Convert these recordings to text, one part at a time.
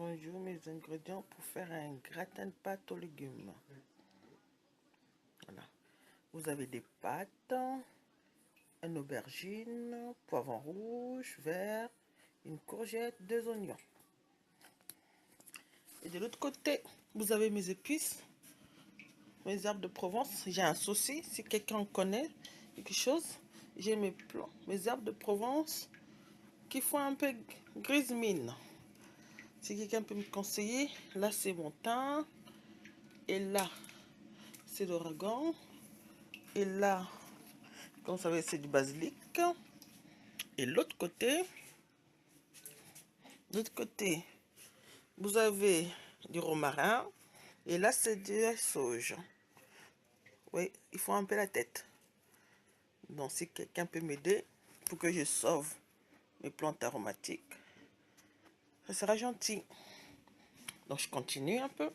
Bonjour, mes ingrédients pour faire un gratin de pâtes aux légumes. Voilà. Vous avez des pâtes, une aubergine, poivron rouge, vert, une courgette, 2 oignons. Et de l'autre côté, vous avez mes épices, mes herbes de Provence. J'ai un saucis, si quelqu'un connaît quelque chose. J'ai mes plants, mes herbes de Provence qui font un peu grise mine. Si quelqu'un peut me conseiller, là c'est mon thym. Et là, c'est l'origan. Et là, comme vous savez, c'est du basilic. Et l'autre côté, vous avez du romarin. Et là, c'est de la sauge. Oui, il faut un peu la tête. Donc, si quelqu'un peut m'aider pour que je sauve mes plantes aromatiques, ça sera gentil. Donc, je continue un peu.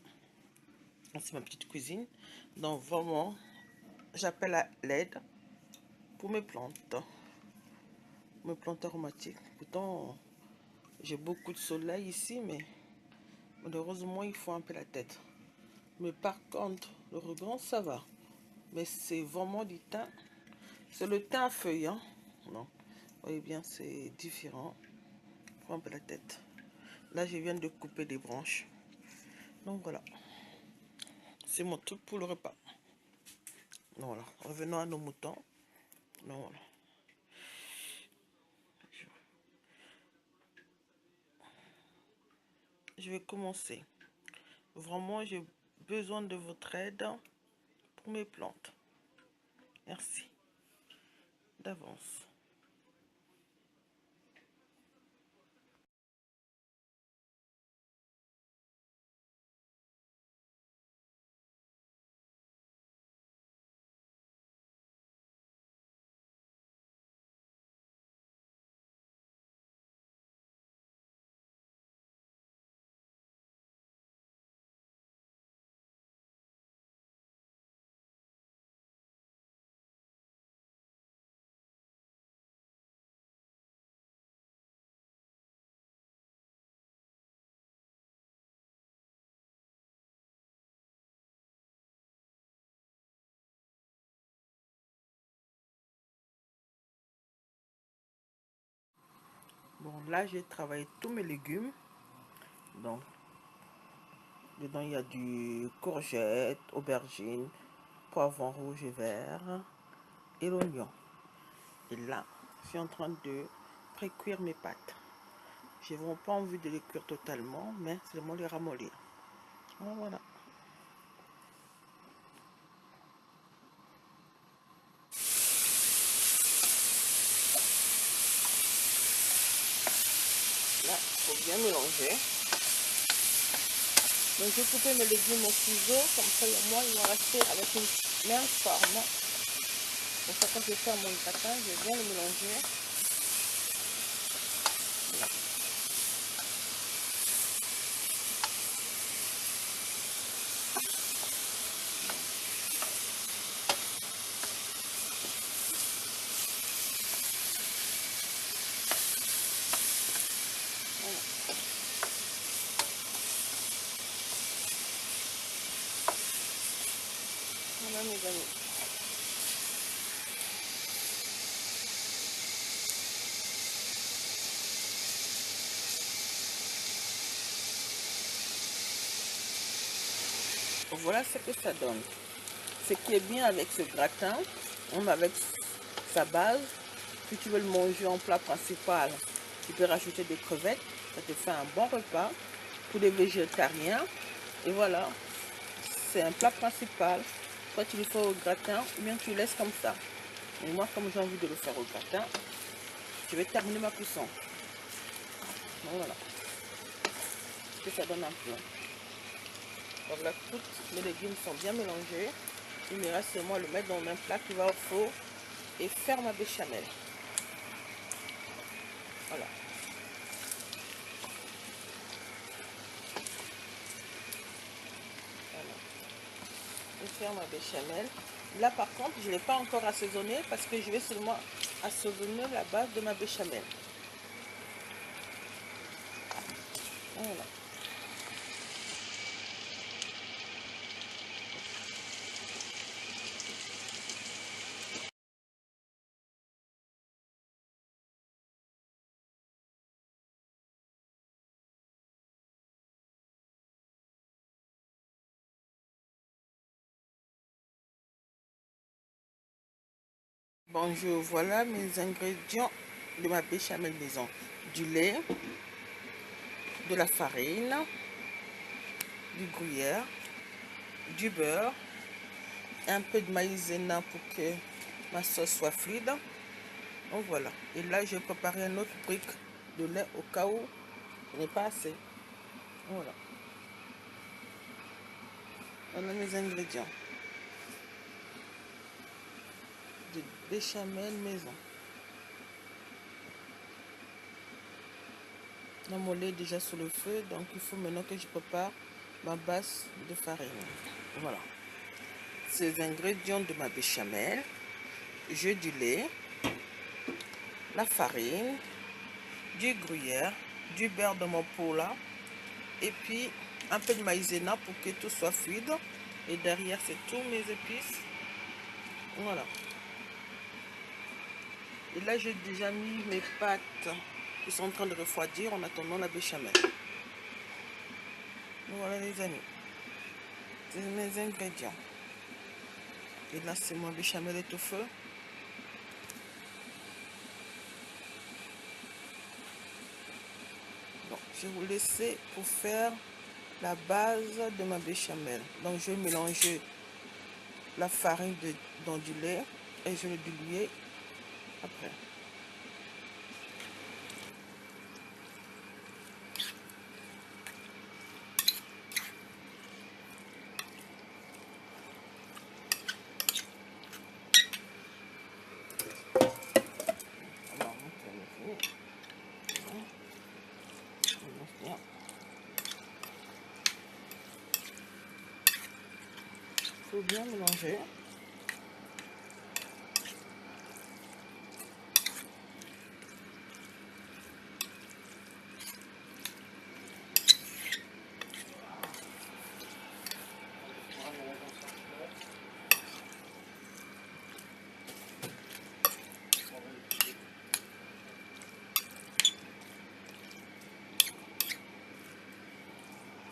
C'est ma petite cuisine. Donc, vraiment, j'appelle à l'aide pour mes plantes aromatiques. Pourtant, j'ai beaucoup de soleil ici, mais malheureusement, il faut un peu la tête. Mais par contre, le regard, ça va. Mais c'est vraiment du thym. C'est le thym à feuille, hein. Non. Vous voyez bien, c'est différent. Il faut un peu la tête. Là, je viens de couper des branches. Donc voilà. C'est mon truc pour le repas. Donc voilà. Revenons à nos moutons. Donc voilà. Je vais commencer. Vraiment, j'ai besoin de votre aide pour mes plantes. Merci d'avance. Bon, là, j'ai travaillé tous mes légumes. Donc, dedans, il y a du courgette, aubergine, poivron rouge et vert et l'oignon. Et là, je suis en train de pré-cuire mes pâtes. Je n'ai pas envie de les cuire totalement, mais seulement les ramollir. Voilà. Là, il faut bien mélanger. Donc, je vais couper mes légumes au ciseau, comme ça, au moins, ils vont rester avec une même forme. Donc, ça, quand je vais faire mon gratin, je vais bien le mélanger. Voilà. Voilà, mes amis. Voilà ce que ça donne. Ce qui est bien avec ce gratin, on avec sa base. Si tu veux le manger en plat principal, tu peux rajouter des crevettes. Ça te fait un bon repas pour les végétariens. Et voilà, c'est un plat principal. Soit tu le fais au gratin ou bien tu le laisses comme ça. Et moi, comme j'ai envie de le faire au gratin, je vais terminer ma cuisson. Donc voilà. Que ça donne un peu. Donc là, tous mes légumes sont bien mélangés. Il me reste seulement à le mettre dans un plat qui va au four et faire ma béchamel. Voilà. Je vais faire ma béchamel. Là par contre, je ne l'ai pas encore assaisonné parce que je vais seulement assaisonner la base de ma béchamel. Voilà. Bonjour, voilà mes ingrédients de ma béchamel maison. Du lait, de la farine, du gruyère, du beurre, un peu de maïzena pour que ma sauce soit fluide. Donc voilà. Et là, j'ai préparé un autre brick de lait au cas où il n'est pas assez. Voilà. Voilà mes ingrédients de béchamel maison. Là, mon lait est déjà sur le feu, donc il faut maintenant que je prépare ma base de farine. Voilà. Ces ingrédients de ma béchamel, j'ai du lait, la farine, du gruyère, du beurre de mon pot là, et puis un peu de maïzena pour que tout soit fluide. Et derrière, c'est tous mes épices. Voilà. Et là, j'ai déjà mis mes pâtes qui sont en train de refroidir en attendant la béchamel. Voilà les amis, c'est mes ingrédients. Et là, c'est mon béchamel est au feu. Donc, je vais vous laisser pour faire la base de ma béchamel. Donc, je vais mélanger la farine dans du lait et je vais le diluer après. Il faut bien mélanger.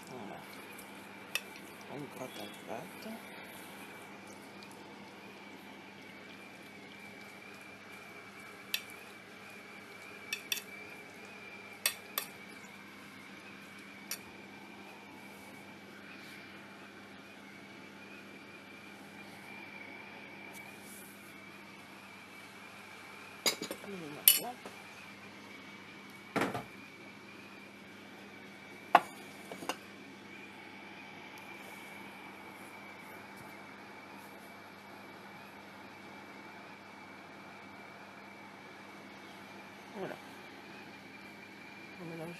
Voilà. On gratte, on gratte. Voilà. On mélange.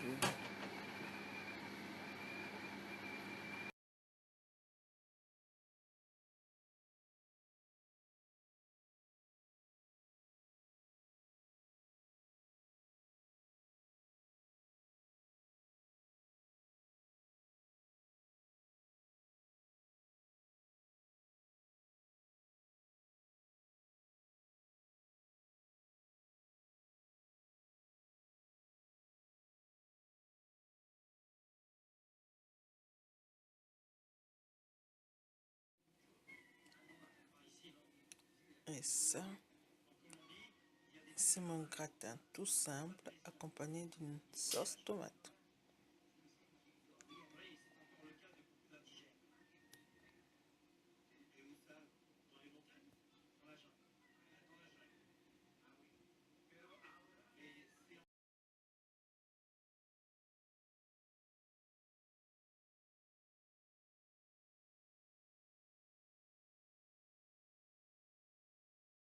Et ça, c'est mon gratin tout simple accompagné d'une sauce tomate.